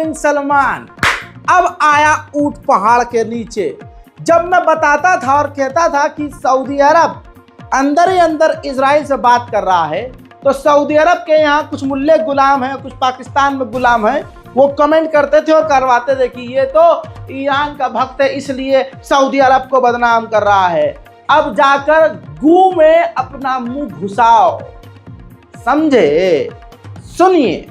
बिन सलमान अब आया ऊंट पहाड़ के नीचे। जब मैं बताता था और कहता था कि सऊदी अरब अंदर ही अंदर इजराइल से बात कर रहा है, तो सऊदी अरब के यहाँ कुछ मुल्ले गुलाम हैं, कुछ पाकिस्तान में गुलाम हैं, वो कमेंट करते थे और करवाते थे कि ये तो ईरान का भक्त है इसलिए सऊदी अरब को बदनाम कर रहा है। अब जाकर गू में अपना मुंह घुसाओ, समझे? सुनिए,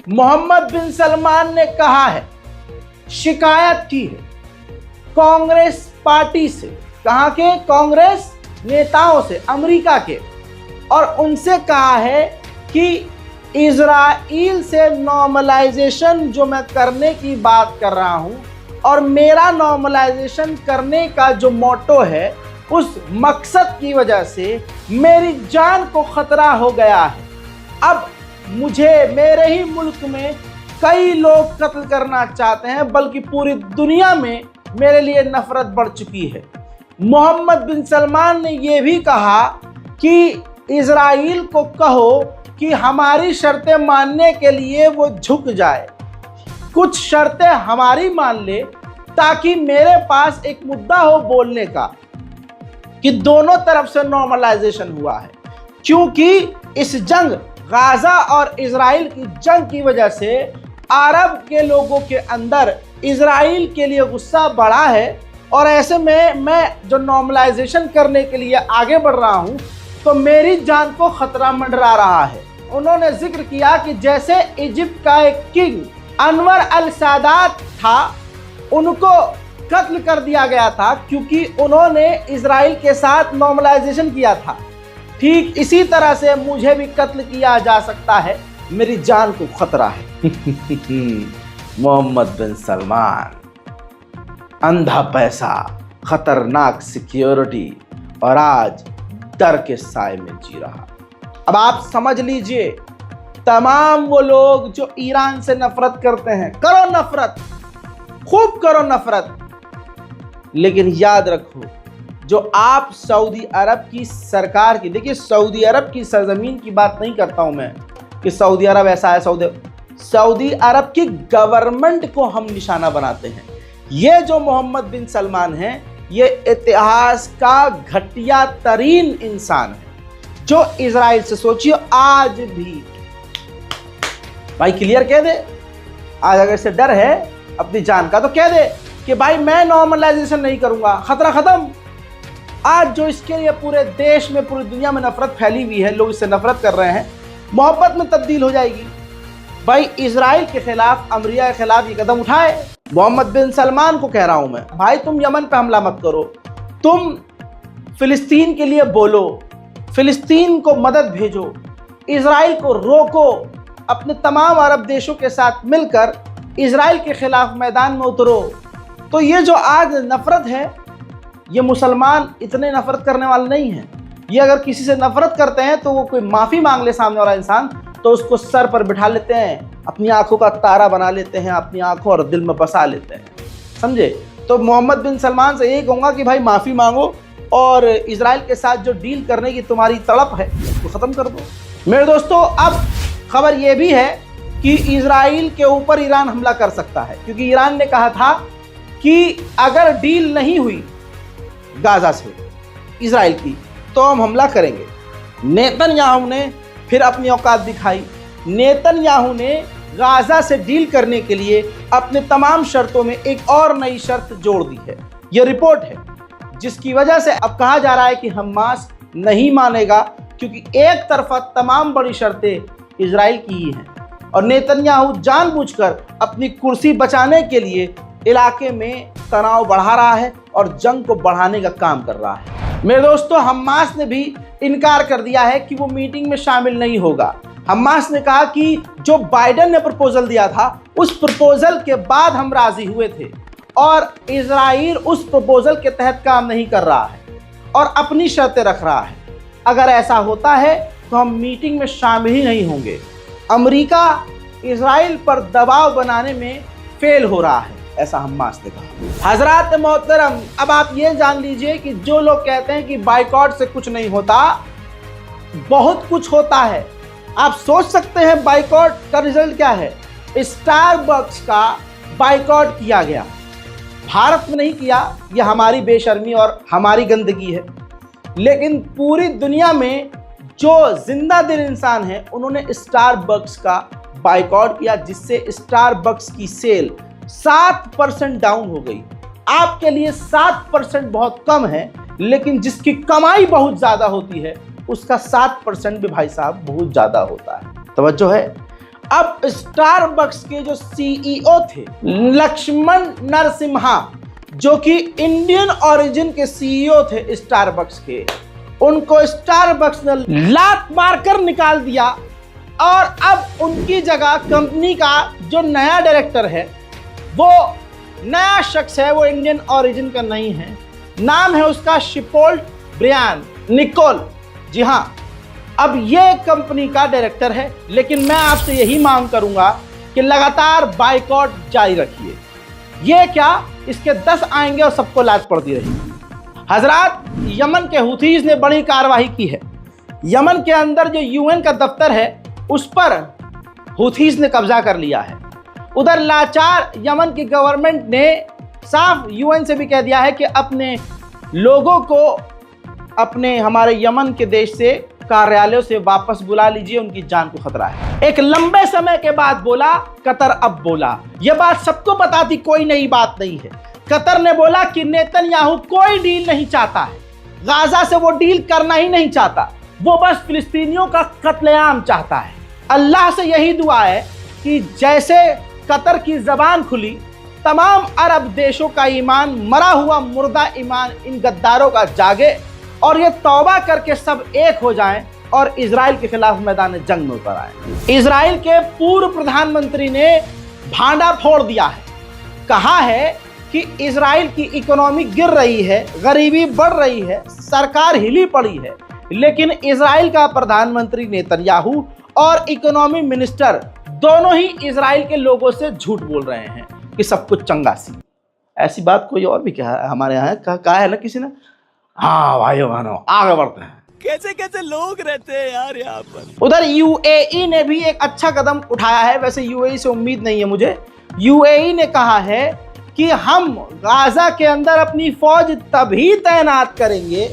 मोहम्मद बिन सलमान ने कहा है, शिकायत की है कांग्रेस पार्टी से, कहाँ के? कांग्रेस नेताओं से, अमेरिका के, और उनसे कहा है कि इजराइल से नॉर्मलाइजेशन जो मैं करने की बात कर रहा हूं और मेरा नॉर्मलाइजेशन करने का जो मोटो है, उस मकसद की वजह से मेरी जान को खतरा हो गया है। अब मुझे मेरे ही मुल्क में कई लोग कत्ल करना चाहते हैं, बल्कि पूरी दुनिया में मेरे लिए नफरत बढ़ चुकी है। मोहम्मद बिन सलमान ने यह भी कहा कि इजराइल को कहो कि हमारी शर्तें मानने के लिए वो झुक जाए, कुछ शर्तें हमारी मान ले, ताकि मेरे पास एक मुद्दा हो बोलने का कि दोनों तरफ से नॉर्मलाइजेशन हुआ है। क्योंकि इस जंग, गाजा और इजराइल की जंग की वजह से अरब के लोगों के अंदर इजराइल के लिए गुस्सा बढ़ा है, और ऐसे में मैं जो नॉर्मलाइजेशन करने के लिए आगे बढ़ रहा हूं, तो मेरी जान को खतरा मंडरा रहा है। उन्होंने जिक्र किया कि जैसे इजिप्ट का एक किंग अनवर अल सादात था, उनको कत्ल कर दिया गया था क्योंकि उन्होंने इजराइल के साथ नॉर्मलाइजेशन किया था, ठीक इसी तरह से मुझे भी कत्ल किया जा सकता है, मेरी जान को खतरा है। मोहम्मद बिन सलमान, अंधा पैसा, खतरनाक सिक्योरिटी, और आज डर के साए में जी रहा। अब आप समझ लीजिए, तमाम वो लोग जो ईरान से नफरत करते हैं, करो नफरत, खूब करो नफरत, लेकिन याद रखो, जो आप सऊदी अरब की सरकार की, देखिए सऊदी अरब की सरजमीन की बात नहीं करता हूं मैं कि सऊदी अरब ऐसा है, सऊदी अरब की गवर्नमेंट को हम निशाना बनाते हैं। ये जो मोहम्मद बिन सलमान है, ये इतिहास का घटिया तरीन इंसान है, जो इजराइल से, सोचिए आज भी, भाई क्लियर कह दे, आज अगर से डर है अपनी जान का तो कह दे कि भाई मैं नॉर्मलाइजेशन नहीं करूंगा, खतरा खत्म। आज जो इसके लिए पूरे देश में, पूरी दुनिया में नफरत फैली हुई है, लोग इससे नफरत कर रहे हैं, मोहब्बत में तब्दील हो जाएगी। भाई इजराइल के खिलाफ, अमेरिका के खिलाफ ये कदम उठाए। मोहम्मद बिन सलमान को कह रहा हूं मैं, भाई तुम यमन पे हमला मत करो, तुम फिलिस्तीन के लिए बोलो, फिलिस्तीन को मदद भेजो, इजराइल को रोको, अपने तमाम अरब देशों के साथ मिलकर इजराइल के खिलाफ मैदान में उतरो। तो ये जो आज नफरत है, ये मुसलमान इतने नफरत करने वाले नहीं हैं। ये अगर किसी से नफरत करते हैं तो वो कोई माफ़ी मांग ले सामने वाला इंसान, तो उसको सर पर बिठा लेते हैं, अपनी आंखों का तारा बना लेते हैं, अपनी आंखों और दिल में बसा लेते हैं, समझे? तो मोहम्मद बिन सलमान से यही कहूँगा कि भाई माफ़ी मांगो और इजराइल के साथ जो डील करने की तुम्हारी तड़प है उसको ख़त्म कर दो। मेरे दोस्तों, अब खबर ये भी है कि इजराइल के ऊपर ईरान हमला कर सकता है, क्योंकि ईरान ने कहा था कि अगर डील नहीं हुई गाजा से इजराइल की तो हम हमला करेंगे। नेतन्याहू ने फिर अपनी औकात दिखाई। नेतन्याहू ने गाजा से डील करने के लिए अपने तमाम शर्तों में एक और नई शर्त जोड़ दी है। यह रिपोर्ट है, जिसकी वजह से अब कहा जा रहा है कि हमास नहीं मानेगा, क्योंकि एक तरफा तमाम बड़ी शर्तें इजराइल की ही हैं और नेतन्याहू जानबूझकर अपनी कुर्सी बचाने के लिए इलाके में तनाव बढ़ा रहा है और जंग को बढ़ाने का काम कर रहा है। मेरे दोस्तों, हमास ने भी इनकार कर दिया है कि वो मीटिंग में शामिल नहीं होगा। हमास ने कहा कि जो बाइडेन ने प्रपोजल दिया था, उस प्रपोजल के बाद हम राजी हुए थे और इजराइल उस प्रपोजल के तहत काम नहीं कर रहा है और अपनी शर्तें रख रहा है। अगर ऐसा होता है तो हम मीटिंग में शामिल ही नहीं होंगे। अमेरिका इजराइल पर दबाव बनाने में फेल हो रहा है, ऐसा हमास ने कहा। हजरात मोहतरम, अब आप ये जान लीजिए कि जो लोग कहते हैं कि बाइकॉट से कुछ नहीं होता, बहुत कुछ होता है। आप सोच सकते हैं बाइकॉट का रिजल्ट क्या है। स्टारबक्स का बाइकआउट किया गया। भारत में नहीं किया, यह हमारी बेशर्मी और हमारी गंदगी है, लेकिन पूरी दुनिया में जो जिंदा दिल इंसान हैं उन्होंने स्टारबक्स का बाइकआउट किया, जिससे स्टारबक्स की सेल 7% डाउन हो गई। आपके लिए 7% बहुत कम है, लेकिन जिसकी कमाई बहुत ज्यादा होती है उसका 7% भी भाई साहब बहुत ज्यादा होता है। तवज्जो है। अब स्टारबक्स के जो सीईओ थे लक्ष्मण नरसिम्हा, जो कि इंडियन ओरिजिन के सीईओ थे स्टारबक्स के, उनको स्टारबक्स ने लात मारकर निकाल दिया और अब उनकी जगह कंपनी का जो नया डायरेक्टर है, वो नया शख्स है, वो इंडियन ओरिजिन का नहीं है। नाम है उसका शिपोल्ट ब्रियान निकोल। जी हाँ, अब ये कंपनी का डायरेक्टर है, लेकिन मैं आपसे यही मांग करूंगा कि लगातार बाइकआउट जारी रखिए। ये क्या, इसके 10 आएंगे और सबको लात पड़ती रहेगी। हजरात, यमन के हुथीज ने बड़ी कार्रवाई की है। यमन के अंदर जो यूएन का दफ्तर है उस पर हुथीज ने कब्जा कर लिया है। उधर लाचार यमन की गवर्नमेंट ने साफ यूएन से भी कह दिया है कि अपने लोगों को अपने हमारे यमन के देश से कार्यालयों से वापस बुला लीजिए, उनकी जान को खतरा है। एक लंबे समय के बाद बोला कतर, अब बोला। यह बात सबको पता थी, कोई नई बात नहीं है। कतर ने बोला कि नेतन्याहू कोई डील नहीं चाहता है, गाजा से वो डील करना ही नहीं चाहता, वो बस फिलिस्तीनियों का कत्लेआम चाहता है। अल्लाह से यही दुआ है कि जैसे कतर की जबान खुली, तमाम अरब देशों का ईमान, मरा हुआ मुर्दा ईमान इन गद्दारों का जागे और ये तौबा करके सब एक हो जाएं और इजराइल के खिलाफ मैदान जंग में उतर आए। इजराइल के पूर्व प्रधानमंत्री ने भांडा फोड़ दिया है, कहा है कि इजराइल की इकोनॉमी गिर रही है, गरीबी बढ़ रही है, सरकार हिली पड़ी है, लेकिन इजराइल का प्रधानमंत्री नेतन्याहू और इकोनॉमी मिनिस्टर दोनों ही इजराइल के लोगों से झूठ बोल रहे हैं कि सब कुछ चंगा सी। ऐसी बात कोई और भी कहा हमारे यहाँ कहा है ना किसी ने। हाँ भाइयों बहनों, आगे बढ़ते हैं। कैसे कैसे लोग रहते हैं यार यहाँ पर। उधर यूएई ने भी एक अच्छा कदम उठाया है। वैसे यूएई से उम्मीद नहीं है मुझे। यूएई ने कहा है कि हम गाजा के अंदर अपनी फौज तभी तैनात करेंगे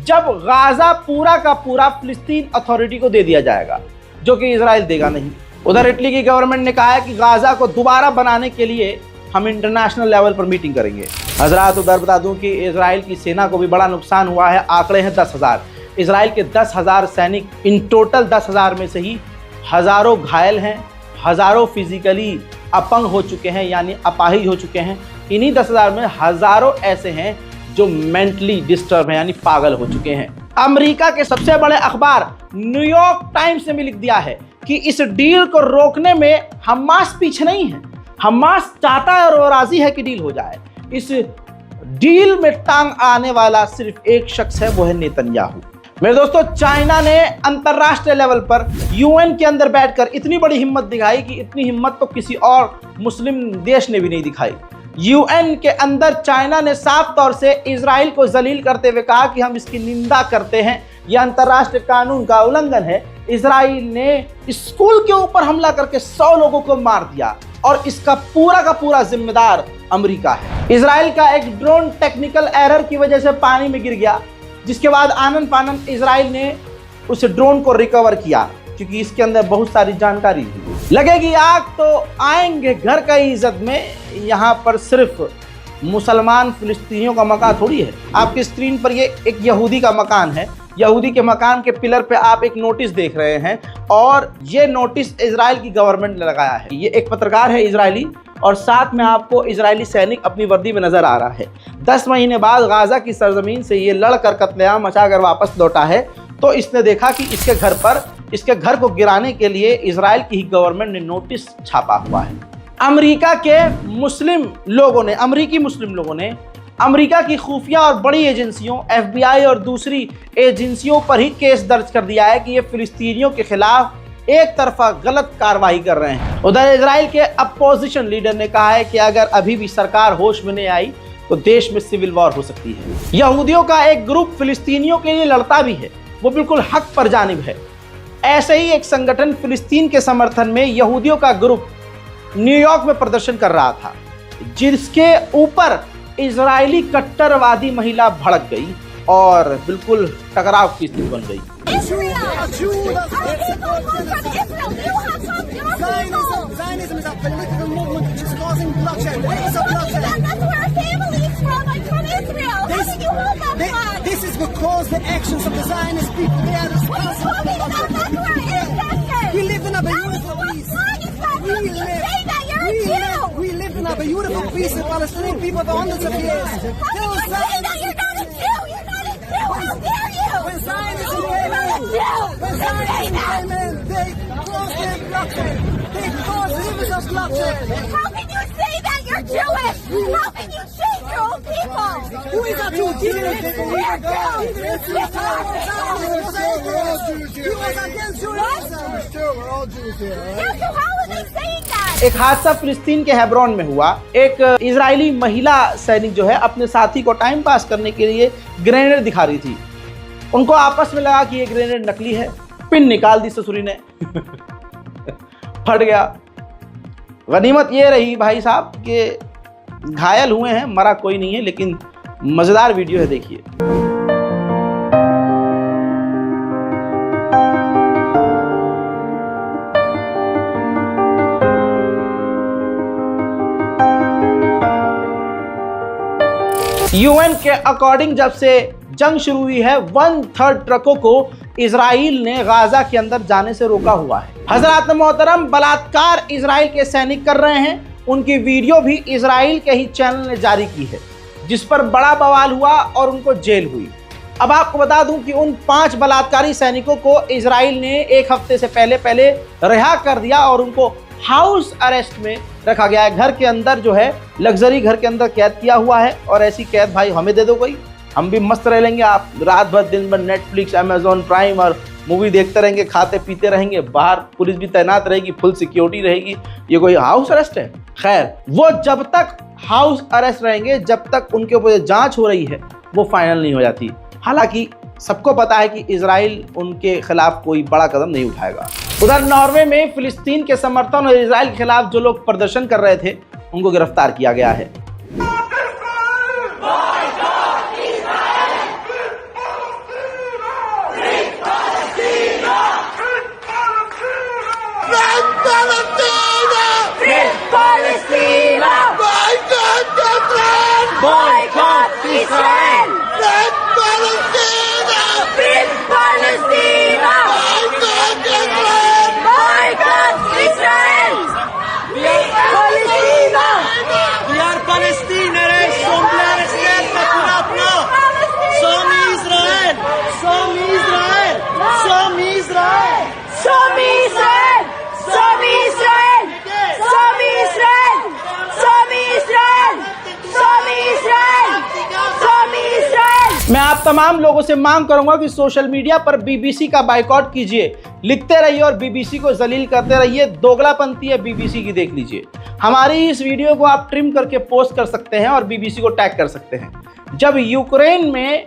जब गाजा पूरा का पूरा फिलिस्तीन अथॉरिटी को दे दिया जाएगा, जो कि इजराइल देगा नहीं। उधर इटली की गवर्नमेंट ने कहा है कि गाजा को दोबारा बनाने के लिए हम इंटरनेशनल लेवल पर मीटिंग करेंगे। हजरात, उधर बता दूं कि इजराइल की सेना को भी बड़ा नुकसान हुआ है। आंकड़े हैं 10,000। इजराइल के 10,000 सैनिक, इन टोटल 10,000 में से ही हज़ारों घायल हैं, हज़ारों फिजिकली अपंग हो चुके हैं, यानी अपाहिज हो चुके हैं। इन्हीं 10,000 में हज़ारों ऐसे हैं जो मेंटली डिस्टर्ब हैं, यानी पागल हो चुके हैं। अमेरिका के सबसे बड़े अखबार न्यूयॉर्क टाइम्स ने भी लिख दिया है कि इस डील को रोकने में हमास पीछे नहीं है। हमास चाहता है और वो राजी है कि डील हो जाए। इस डील में टांग आने वाला सिर्फ एक शख्स है, वो है नेतन्याहू। मेरे दोस्तों, चाइना ने अंतरराष्ट्रीय लेवल पर यूएन के अंदर बैठकर इतनी बड़ी हिम्मत दिखाई कि इतनी हिम्मत तो किसी और मुस्लिम देश ने भी नहीं दिखाई। यूएन के अंदर चाइना ने साफ तौर से इजराइल को जलील करते हुए कहा कि हम इसकी निंदा करते हैं, यह अंतरराष्ट्रीय कानून का उल्लंघन है। इजराइल ने स्कूल के ऊपर हमला करके 100 लोगों को मार दिया और इसका पूरा का पूरा जिम्मेदार अमेरिका है। इजराइल का एक ड्रोन टेक्निकल एरर की वजह से पानी में गिर गया, जिसके बाद आनन फानन इजराइल ने उस ड्रोन को रिकवर किया, क्योंकि इसके अंदर बहुत सारी जानकारी थी। लगेगी आग तो आएंगे घर का इज्जत में। यहाँ पर सिर्फ मुसलमान फिलिस्तीनियों का मकान थोड़ी है। आपकी स्क्रीन पर ये एक यहूदी का मकान है। यहूदी के मकान के पिलर पे आप एक नोटिस देख रहे हैं और ये नोटिस इजराइल की गवर्नमेंट ने लगाया है। ये एक पत्रकार है इजरायली और साथ में आपको इजरायली सैनिक अपनी वर्दी में नजर आ रहा है। 10 महीने बाद गाजा की सरजमीन से ये लड़कर कत्लेआम मचाकर वापस लौटा है, तो इसने देखा कि इसके घर को गिराने के लिए इजराइल की ही गवर्नमेंट ने नोटिस छापा हुआ है। अमेरिकी मुस्लिम लोगों ने अमेरिका की खुफिया और बड़ी एजेंसियों FBI और दूसरी एजेंसियों पर ही केस दर्ज कर दिया है कि ये फिलिस्तीनियों के खिलाफ एक तरफा गलत कार्रवाई कर रहे हैं। उधर इजराइल के अपोजिशन लीडर ने कहा है कि अगर अभी भी सरकार होश में नहीं आई तो देश में सिविल वॉर हो सकती है। यहूदियों का एक ग्रुप फिलिस्तीनियों के लिए लड़ता भी है, वो बिल्कुल हक पर जानिब है। ऐसे ही एक संगठन फिलिस्तीन के समर्थन में यहूदियों का ग्रुप न्यूयॉर्क में प्रदर्शन कर रहा था, जिसके ऊपर इजरायली कट्टरवादी महिला भड़क गई और बिल्कुल टकराव की स्थिति बन गई। Zionism is a political movement which is causing bloodshed. It's a bloodshed. That's where our family is from. I'm from Israel. How can you hold that flag? This is because the actions of the Zionist people, they are responsible. That's where ancestors. We live in a beautiful peace. We live in a beautiful peace with Palestinian people for hundreds of years. How can you say that? You're not a Jew. You're not a Jew. How dare you? When Zionism came in, they caused their bloodshed. They caused rivers of bloodshed. How can you say that? You're Jewish. How can you change your own people? Who is a Jew? We're Jews. He was against Judaism. We're all Jews here, right? Yeah, so how are they saying that? एक हादसा फिलिस्तीन के Hebron में हुआ। एक Israeli महिला सैनिक जो है अपने साथी को टाइम पास करने के लिए ग्रेनेड दिखा रही थी। उनको आपस में लगा कि ये ग्रेनेड नकली है, पिन निकाल दी ससुरी ने फट गया। गनीमत ये रही भाई साहब कि घायल हुए हैं, मरा कोई नहीं है, लेकिन मजेदार वीडियो है, देखिए। यूएन के अकॉर्डिंग जब से जंग शुरू हुई है, 1/3 ट्रकों को इजराइल ने गाजा के अंदर जाने से रोका हुआ है। हजरात मोहतरम, बलात्कार इजराइल के सैनिक कर रहे हैं। उनकी वीडियो भी इजराइल के ही चैनल ने जारी की है, जिस पर बड़ा बवाल हुआ और उनको जेल हुई। अब आपको बता दूं कि उन 5 बलात्कारी सैनिकों को इजराइल ने एक हफ्ते से पहले रिहा कर दिया और उनको हाउस अरेस्ट में रखा गया है। घर के अंदर जो है, लग्जरी घर के अंदर कैद किया हुआ है। और ऐसी कैद भाई हमें दे दो कोई, हम भी मस्त रह लेंगे। आप रात भर दिन भर नेटफ्लिक्स, अमेजॉन प्राइम और मूवी देखते रहेंगे, खाते पीते रहेंगे, बाहर पुलिस भी तैनात रहेगी, फुल सिक्योरिटी रहेगी। ये कोई हाउस अरेस्ट है? खैर, वो जब तक हाउस अरेस्ट रहेंगे, जब तक उनके ऊपर जांच हो रही है, वो फाइनल नहीं हो जाती। हालांकि सबको पता है कि इजराइल उनके खिलाफ कोई बड़ा कदम नहीं उठाएगा। उधर नॉर्वे में फिलिस्तीन के समर्थन और इजराइल के खिलाफ जो लोग प्रदर्शन कर रहे थे, उनको गिरफ्तार किया गया है। मैं आप तमाम लोगों से मांग करूंगा कि सोशल मीडिया पर बीबीसी का बाइकआउट कीजिए, लिखते रहिए और बीबीसी को जलील करते रहिए। दोगलापंती है बीबीसी की, देख लीजिए। हमारी इस वीडियो को आप ट्रिम करके पोस्ट कर सकते हैं और बीबीसी को टैग कर सकते हैं। जब यूक्रेन में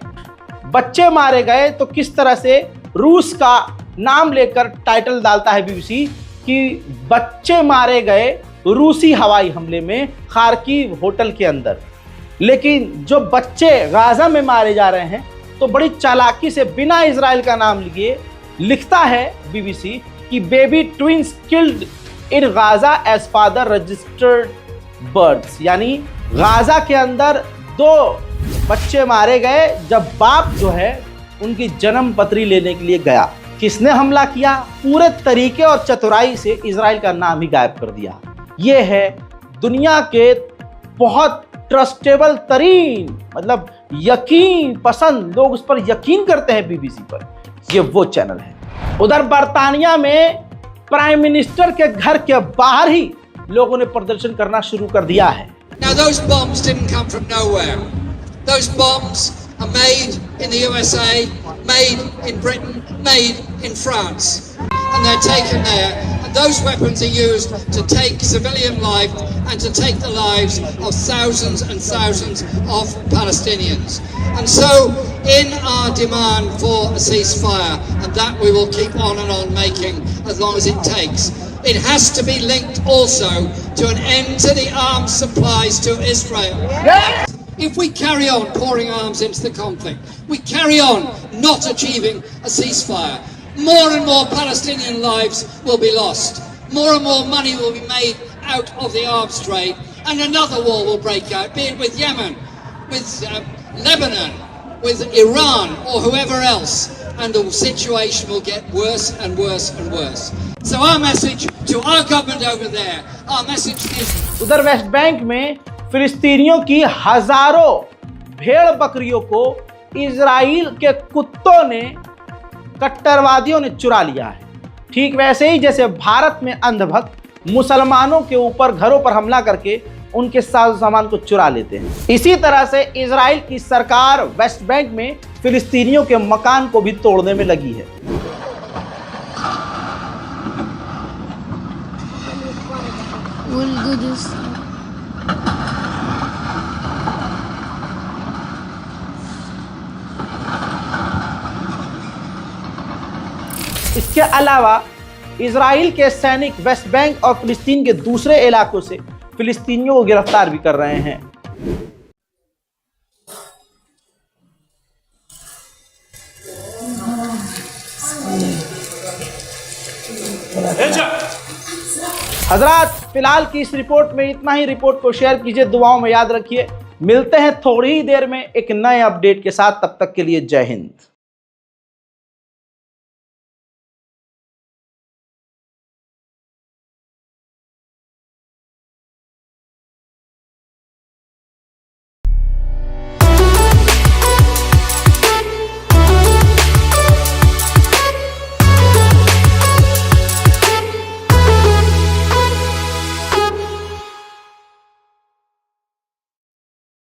बच्चे मारे गए तो किस तरह से रूस का नाम लेकर टाइटल डालता है बीबीसी कि बच्चे मारे गए रूसी हवाई हमले में खार्किव होटल के अंदर। लेकिन जो बच्चे गाजा में मारे जा रहे हैं, तो बड़ी चालाकी से बिना इजराइल का नाम लिए लिखता है बीबीसी कि baby twins killed in Gaza as father registered births, यानी गाजा के अंदर 2 बच्चे मारे गए जब बाप जो है उनकी जन्म पत्री लेने के लिए गया। किसने हमला किया? पूरे तरीके और चतुराई से इजराइल का नाम ही गायब कर दिया। ये है दुनिया के बहुत ट्रस्टेबल तरीन, मतलब यकीन पसंद, लोग उस पर यकीन करते हैं बीबीसी पर, ये वो चैनल है। उधर बर्तानिया में प्राइम मिनिस्टर के घर के बाहर ही लोगों ने प्रदर्शन करना शुरू कर दिया है। Now those bombs didn't come from nowhere. Those bombs are made in the USA, made in Britain, made in France. And they're taken there. And those weapons are used to take civilian life and to take the lives of thousands and thousands of Palestinians. And so, in our demand for a ceasefire, and that we will keep on and on making as long as it takes, it has to be linked also to an end to the arms supplies to Israel. If we carry on pouring arms into the conflict, we carry on not achieving a ceasefire, more and more Palestinian lives will be lost. More and more money will be made out of the arms trade, and another war will break out, be it with Yemen, with Lebanon, with Iran, or whoever else, and the situation will get worse and worse and worse. So our message to our government over there, our message is... उधर West Bank में फिलिस्तीनियों की हजारों भेड़ बकरियों को Israel के कुत्तों ने, कट्टरवादियों ने चुरा लिया है। ठीक वैसे ही जैसे भारत में अंधभक्त मुसलमानों के ऊपर घरों पर हमला करके उनके साजो सामान को चुरा लेते हैं, इसी तरह से इजराइल की सरकार वेस्ट बैंक में फिलिस्तीनियों के मकान को भी तोड़ने में लगी है। इसके अलावा इजराइल के सैनिक वेस्ट बैंक और फिलिस्तीन के दूसरे इलाकों से फिलिस्तीनियों को गिरफ्तार भी कर रहे हैं। हजरात, फिलहाल की इस रिपोर्ट में इतना ही। रिपोर्ट को शेयर कीजिए, दुआओं में याद रखिए। मिलते हैं थोड़ी ही देर में एक नए अपडेट के साथ, तब तक के लिए जय हिंद।